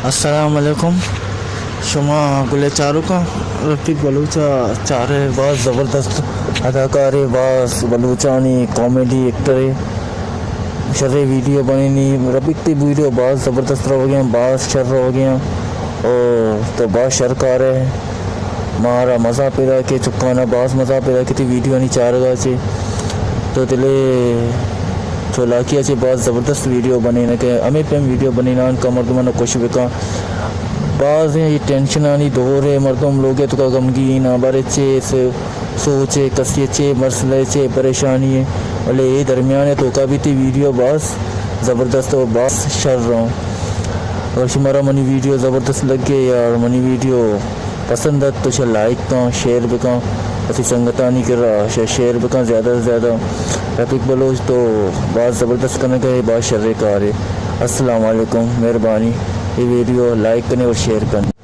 السلام علیکم. شما گل چارو کا رفیق بلوچا چارے بعض زبردست اداکار ہے، بعض بلوچانی کامیڈی ایکٹر ہے، شرح ویڈیو بنینی رفیق تی ویڈیو بعض زبردست ہو گئے ہیں، بعض شر ہو گئے ہیں اور تو بعض شرکار ہے مارا مزہ پیدا کے چکانا بعض مزہ پیدا کی تھی ویڈیو نہیں چار گا سے تو دلے چولاکی سے بعض زبردست ویڈیو بنے نہ کہ ہمیں پہ ویڈیو بنینا ان کا مردمان کچھ بکا بعض ہیں یہ ٹینشن آنی دور ہے مردم لوگ تو کا غمگین بارے چے سوچے کسی چے مسئلے چے پریشانی ہے بلے یہ درمیان ہے تو کا بھی تھی ویڈیو بعض زبردست اور بعض شر رہا اگر شمارا منی ویڈیو زبردست لگ گئے یار منی ویڈیو پسند ہے تو اسے لائک کاں شیئر بکاں اسی سنگتانی کر رہا شیئر بکاں زیادہ سے زیادہ رفیق بلوچ تو بعض زبردست کرنے کا ہے بعض شر کار ہے. السلام علیکم، مہربانی یہ ویڈیو لائک کرنے اور شیئر کرنے.